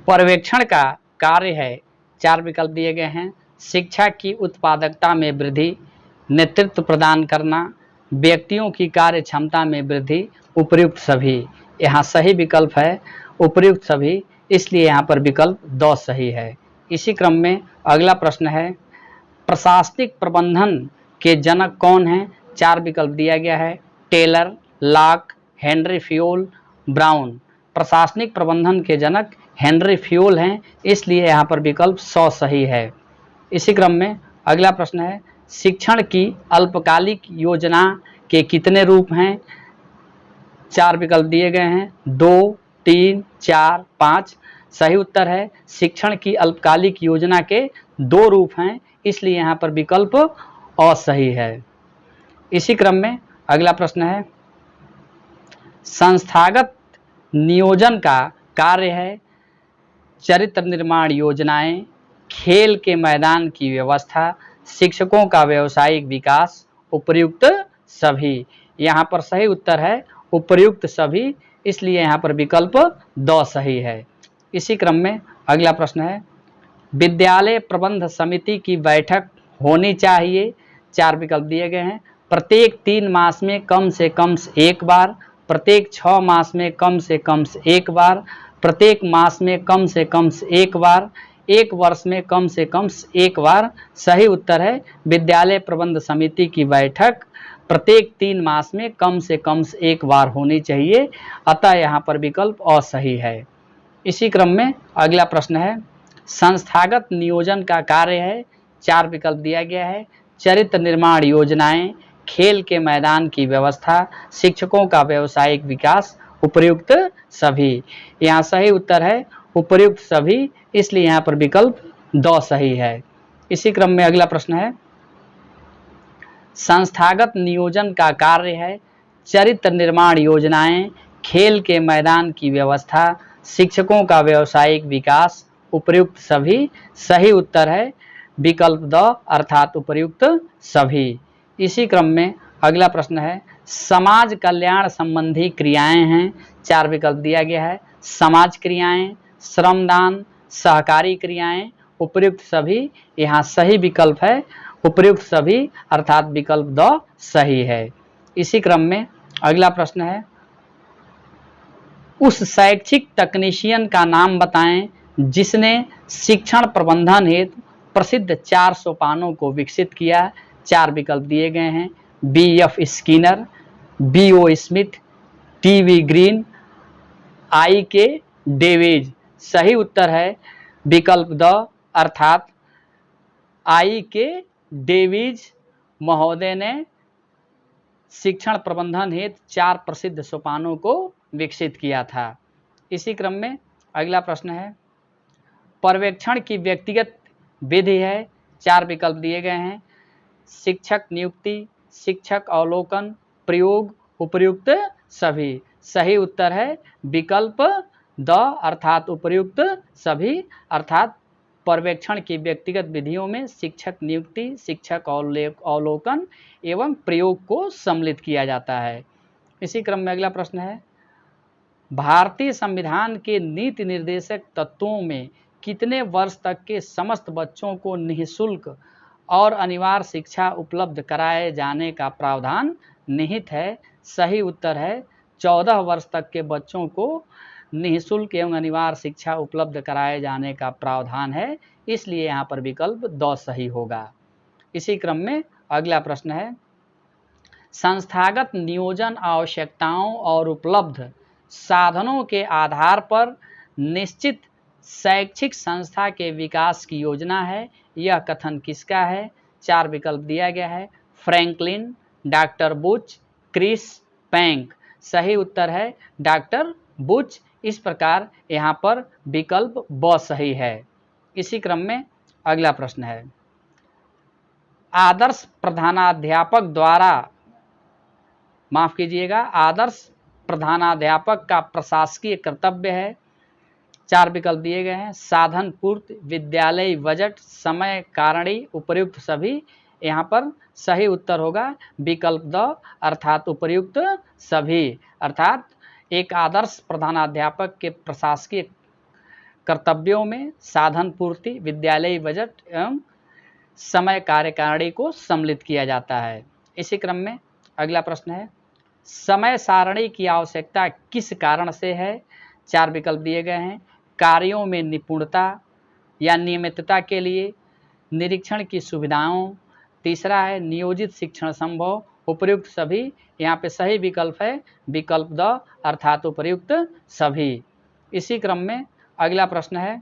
पर्यवेक्षण का कार्य है। 4 विकल्प दिए गए हैं। शिक्षा की उत्पादकता में वृद्धि, नेतृत्व प्रदान करना, व्यक्तियों की कार्य क्षमता में वृद्धि, उपर्युक्त सभी। यहाँ सही विकल्प है उपर्युक्त सभी, इसलिए यहाँ पर विकल्प 2 सही है। इसी क्रम में अगला प्रश्न है, प्रशासनिक प्रबंधन के जनक कौन हैं? 4 विकल्प दिया गया है। Taylor, Locke, Henry Fayol, Brown. प्रशासनिक प्रबंधन के जनक हेनरी फ्यूल हैं, इसलिए यहाँ पर विकल्प 100 सही है। इसी क्रम में अगला प्रश्न है, शिक्षण की अल्पकालिक योजना के कितने रूप हैं? 4 विकल्प दिए गए हैं। 2, 3, 4, 5। सही उत्तर है शिक्षण की अल्पकालिक योजना के 2 रूप हैं, इसलिए यहाँ पर विकल्प असही है। इसी क्रम में अगला प्रश्न है, संस्थागत नियोजन का कार्य है चरित्र निर्माण योजनाएं, खेल के मैदान की व्यवस्था, शिक्षकों का व्यावसायिक विकास, उपर्युक्त सभी। यहाँ पर सही उत्तर है उपर्युक्त सभी, इसलिए यहाँ पर विकल्प 2 सही है। इसी क्रम में अगला प्रश्न है, विद्यालय प्रबंध समिति की बैठक होनी चाहिए। 4 विकल्प दिए गए हैं। प्रत्येक 3 मास में कम से कम 1 बार, प्रत्येक 6 मास में कम से कम 1 बार, प्रत्येक मास में कम से कम 1 बार, 1 वर्ष में कम से कम 1 बार। सही उत्तर है विद्यालय प्रबंध समिति की बैठक प्रत्येक 3 मास में कम से कम 1 बार होनी चाहिए, अतः यहाँ पर विकल्प असही है। इसी क्रम में अगला प्रश्न है, संस्थागत नियोजन का कार्य है। 4 विकल्प दिया गया है। चरित्र निर्माण योजनाएं, खेल के मैदान की व्यवस्था, शिक्षकों का व्यावसायिक विकास, उपर्युक्त सभी। यहाँ सही उत्तर है उपर्युक्त सभी, इसलिए यहाँ पर विकल्प 2 सही है। इसी क्रम में अगला प्रश्न है, संस्थागत नियोजन का कार्य है चरित्र निर्माण योजनाएं, खेल के मैदान की व्यवस्था, शिक्षकों का व्यावसायिक विकास, उपर्युक्त सभी। सही उत्तर है विकल्प 2 अर्थात उपर्युक्त सभी। इसी क्रम में अगला प्रश्न है, समाज कल्याण संबंधी क्रियाएं हैं। 4 विकल्प दिया गया है। समाज क्रियाएं, श्रमदान, सहकारी क्रियाएं, उपर्युक्त सभी। यहाँ सही विकल्प है उपर्युक्त सभी अर्थात विकल्प 2 सही है। इसी क्रम में अगला प्रश्न है, उस शैक्षिक तकनीशियन का नाम बताएं जिसने शिक्षण प्रबंधन हेतु प्रसिद्ध 4 सोपानों को विकसित किया। 4 विकल्प दिए गए हैं। B.F. Skinner, B.O. Smith, T.V. Green, I.K. Davey. सही उत्तर है विकल्प 2 अर्थात I.K. डेविज महोदय ने शिक्षण प्रबंधन हेतु 4 प्रसिद्ध सोपानों को विकसित किया था। इसी क्रम में अगला प्रश्न है, पर्यवेक्षण की व्यक्तिगत विधि है। 4 विकल्प दिए गए हैं। शिक्षक नियुक्ति, शिक्षक अवलोकन, प्रयोग, उपर्युक्त सभी। सही उत्तर है विकल्प 2 अर्थात उपर्युक्त सभी, अर्थात पर्यवेक्षण की व्यक्तिगत विधियों में शिक्षक नियुक्ति, शिक्षक अवलोकन एवं प्रयोग को सम्मिलित किया जाता है। इसी क्रम में अगला प्रश्न है, भारतीय संविधान के नीति निर्देशक तत्वों में कितने वर्ष तक के समस्त बच्चों को निःशुल्क और अनिवार्य शिक्षा उपलब्ध कराए जाने का प्रावधान निहित है? सही उत्तर है 14 वर्ष तक के बच्चों को निःशुल्क एवं अनिवार्य शिक्षा उपलब्ध कराए जाने का प्रावधान है, इसलिए यहाँ पर विकल्प 2 सही होगा। इसी क्रम में अगला प्रश्न है, संस्थागत नियोजन आवश्यकताओं और उपलब्ध साधनों के आधार पर निश्चित शैक्षिक संस्था के विकास की योजना है। यह कथन किसका है? 4 विकल्प दिया गया है। Franklin, doctor Buch, Chris, पैंक। सही उत्तर है डॉक्टर बुच। इस प्रकार यहाँ पर विकल्प ब सही है। इसी क्रम में अगला प्रश्न है, आदर्श प्रधानाध्यापक द्वारा, माफ कीजिएगा, आदर्श प्रधानाध्यापक का प्रशासकीय कर्तव्य है। 4 विकल्प दिए गए हैं। साधन पूर्ति, विद्यालय बजट, समय कारणीय, उपर्युक्त सभी। यहाँ पर सही उत्तर होगा विकल्प 2 अर्थात उपर्युक्त सभी, अर्थात एक आदर्श प्रधानाध्यापक के प्रशासकीय कर्तव्यों में साधन पूर्ति, विद्यालयी बजट एवं समय कार्यकारिणी को सम्मिलित किया जाता है। इसी क्रम में अगला प्रश्न है, समय सारणी की आवश्यकता किस कारण से है? 4 विकल्प दिए गए हैं। कार्यों में निपुणता या नियमितता के लिए, निरीक्षण की सुविधाओं, तीसरा है नियोजित शिक्षण संभव, उपर्युक्त सभी। यहाँ पे सही विकल्प है विकल्प द अर्थात उपर्युक्त सभी। इसी क्रम में अगला प्रश्न है,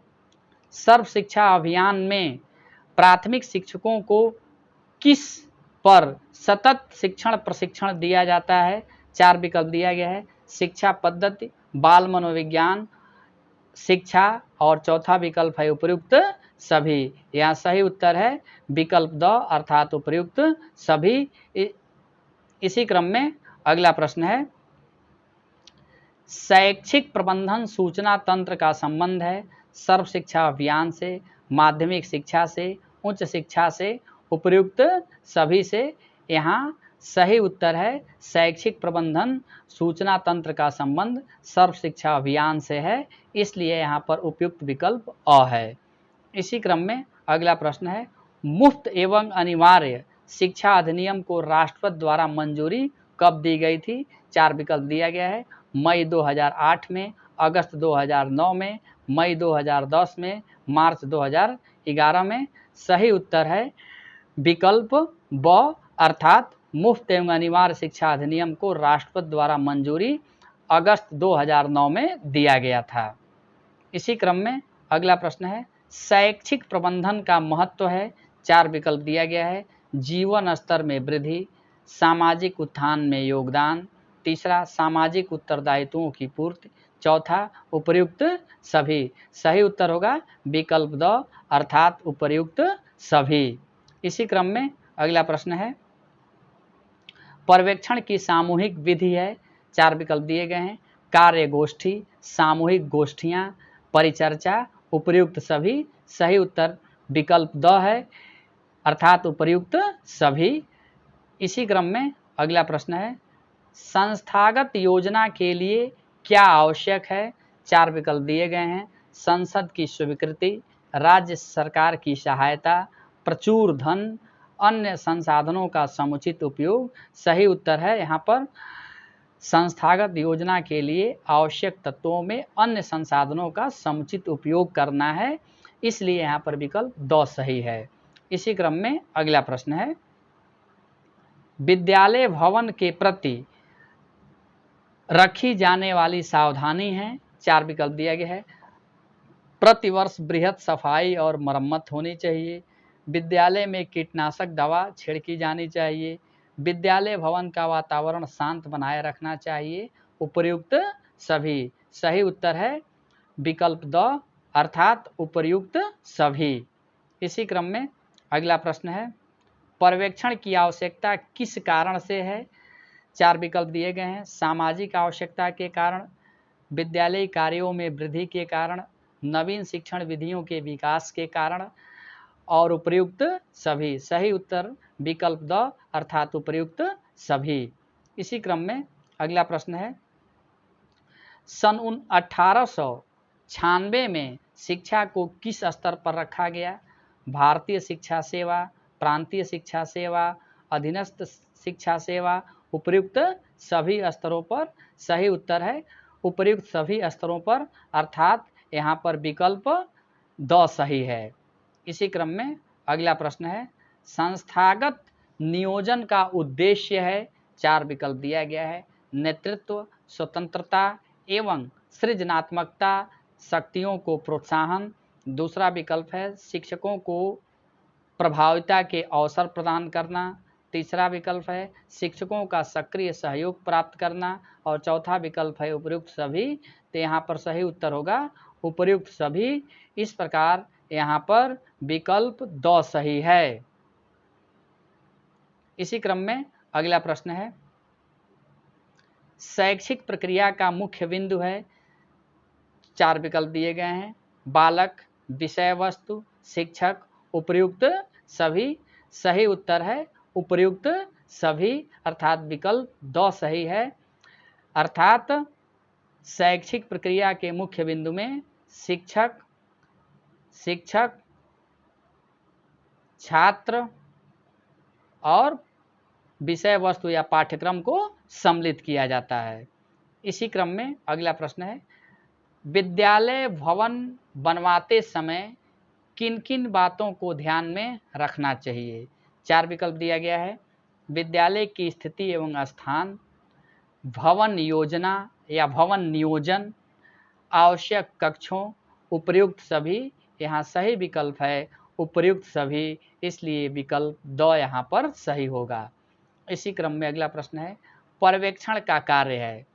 सर्व शिक्षा अभियान में प्राथमिक शिक्षकों को किस पर सतत शिक्षण प्रशिक्षण दिया जाता है? 4 विकल्प दिया गया है। शिक्षा पद्धति, बाल मनोविज्ञान, शिक्षा और चौथा विकल्प है उपर्युक्त सभी। यहाँ सही उत्तर है विकल्प द अर्थात उपर्युक्त सभी। इसी क्रम में अगला प्रश्न है, शैक्षिक प्रबंधन सूचना तंत्र का संबंध है सर्व शिक्षा अभियान से, माध्यमिक शिक्षा से, उच्च शिक्षा से, उपर्युक्त सभी से। यहाँ सही उत्तर है शैक्षिक प्रबंधन सूचना तंत्र का संबंध सर्व शिक्षा अभियान से है, इसलिए यहाँ पर उपयुक्त विकल्प अ है। इसी क्रम में अगला प्रश्न है, मुफ्त एवं अनिवार्य शिक्षा अधिनियम को राष्ट्रपति द्वारा मंजूरी कब दी गई थी? 4 विकल्प दिया गया है। मई 2008 में, अगस्त 2009 में, मई 2010 में, मार्च 2011 में। सही उत्तर है विकल्प ब अर्थात मुफ्त एवं अनिवार्य शिक्षा अधिनियम को राष्ट्रपति द्वारा मंजूरी अगस्त 2009 में दिया गया था। इसी क्रम में अगला प्रश्न है, शैक्षिक प्रबंधन का महत्व है। 4 विकल्प दिया गया है। जीवन स्तर में वृद्धि, सामाजिक उत्थान में योगदान, तीसरा सामाजिक उत्तरदायित्वों की पूर्ति, चौथा उपर्युक्त सभी। सही उत्तर होगा विकल्प द अर्थात उपर्युक्त सभी। इसी क्रम में अगला प्रश्न है, पर्यवेक्षण की सामूहिक विधि है। 4 विकल्प दिए गए हैं। कार्य गोष्ठी, सामूहिक गोष्ठियां, परिचर्चा, उपर्युक्त सभी। सही उत्तर विकल्प द है अर्थात उपर्युक्त सभी। इसी क्रम में अगला प्रश्न है, संस्थागत योजना के लिए क्या आवश्यक है? 4 विकल्प दिए गए हैं। संसद की स्वीकृति, राज्य सरकार की सहायता, प्रचुर धन, अन्य संसाधनों का समुचित उपयोग। सही उत्तर है यहाँ पर संस्थागत योजना के लिए आवश्यक तत्वों में अन्य संसाधनों का समुचित उपयोग करना है, इसलिए यहाँ पर विकल्प द सही है। इसी क्रम में अगला प्रश्न है, विद्यालय भवन के प्रति रखी जाने वाली सावधानी है। 4 विकल्प दिया गया है। प्रतिवर्ष बृहद सफाई और मरम्मत होनी चाहिए, विद्यालय में कीटनाशक दवा छिड़की जानी चाहिए, विद्यालय भवन का वातावरण शांत बनाए रखना चाहिए, उपर्युक्त सभी। सही उत्तर है विकल्प द अर्थात उपर्युक्त सभी। इसी क्रम में अगला प्रश्न है, पर्यवेक्षण की आवश्यकता किस कारण से है? 4 विकल्प दिए गए हैं। सामाजिक आवश्यकता के कारण, विद्यालय कार्यों में वृद्धि के कारण, नवीन शिक्षण विधियों के विकास के कारण और उपर्युक्त सभी। सही उत्तर विकल्प द अर्थात उपर्युक्त सभी। इसी क्रम में अगला प्रश्न है, सन 1896 में शिक्षा को किस स्तर पर रखा गया? भारतीय शिक्षा सेवा, प्रांतीय शिक्षा सेवा, अधीनस्थ शिक्षा सेवा, उपर्युक्त सभी स्तरों पर। सही उत्तर है उपर्युक्त सभी स्तरों पर अर्थात यहाँ पर विकल्प द सही है। इसी क्रम में अगला प्रश्न है, संस्थागत नियोजन का उद्देश्य है। 4 विकल्प दिया गया है। नेतृत्व, स्वतंत्रता एवं सृजनात्मकता शक्तियों को प्रोत्साहन, दूसरा विकल्प है शिक्षकों को प्रभाविता के अवसर प्रदान करना, तीसरा विकल्प है शिक्षकों का सक्रिय सहयोग प्राप्त करना और चौथा विकल्प है उपर्युक्त सभी। तो यहाँ पर सही उत्तर होगा उपर्युक्त सभी। इस प्रकार यहाँ पर विकल्प द सही है। इसी क्रम में अगला प्रश्न है, शैक्षिक प्रक्रिया का मुख्य बिंदु है। 4 विकल्प दिए गए हैं। बालक, विषय वस्तु, शिक्षक, उपर्युक्त सभी। सही उत्तर है उपर्युक्त सभी अर्थात विकल्प द सही है। अर्थात शैक्षिक प्रक्रिया के मुख्य बिंदु में शिक्षक, शिक्षक, छात्र और विषय वस्तु या पाठ्यक्रम को सम्मिलित किया जाता है। इसी क्रम में अगला प्रश्न है, विद्यालय भवन बनवाते समय किन किन बातों को ध्यान में रखना चाहिए? 4 विकल्प दिया गया है। विद्यालय की स्थिति एवं स्थान, भवन योजना या भवन नियोजन, आवश्यक कक्षों, उपर्युक्त सभी। यहाँ सही विकल्प है उपर्युक्त सभी, इसलिए विकल्प द यहाँ पर सही होगा। इसी क्रम में अगला प्रश्न है, पर्यवेक्षण का कार्य है।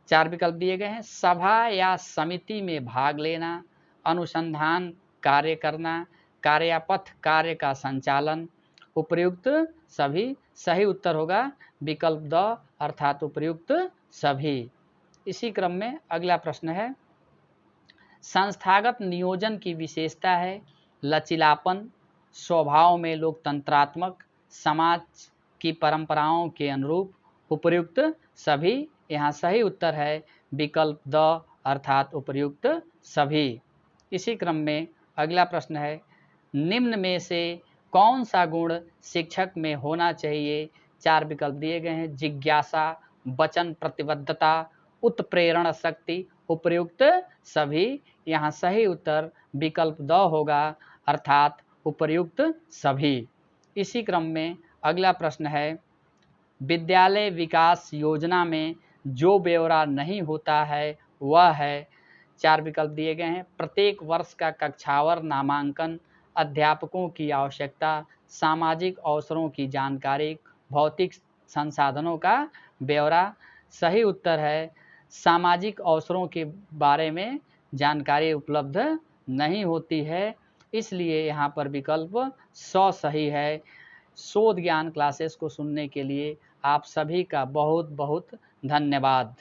4 विकल्प दिए गए हैं। सभा या समिति में भाग लेना, अनुसंधान कार्य करना, कार्यापथ कार्य का संचालन, उपर्युक्त सभी। सही उत्तर होगा विकल्प द अर्थात उपर्युक्त सभी। इसी क्रम में अगला प्रश्न है, संस्थागत नियोजन की विशेषता है लचीलापन, स्वभाव में लोकतंत्रात्मक, समाज की परंपराओं के अनुरूप, उपर्युक्त सभी। यहाँ सही उत्तर है विकल्प द अर्थात उपर्युक्त सभी। इसी क्रम में अगला प्रश्न है, निम्न में से कौन सा गुण शिक्षक में होना चाहिए? 4 विकल्प दिए गए हैं। जिज्ञासा, वचन प्रतिबद्धता, उत्प्रेरण शक्ति, उपर्युक्त सभी। यहाँ सही उत्तर विकल्प द होगा अर्थात उपर्युक्त सभी। इसी क्रम में अगला प्रश्न है, विद्यालय विकास योजना में जो ब्यौरा नहीं होता है वह है। 4 विकल्प दिए गए हैं। प्रत्येक वर्ष का कक्षावार नामांकन, अध्यापकों की आवश्यकता, सामाजिक अवसरों की जानकारी, भौतिक संसाधनों का ब्यौरा। सही उत्तर है सामाजिक अवसरों के बारे में जानकारी उपलब्ध नहीं होती है, इसलिए यहाँ पर विकल्प 100 सही है। शोध ज्ञान क्लासेस को सुनने के लिए आप सभी का बहुत बहुत धन्यवाद।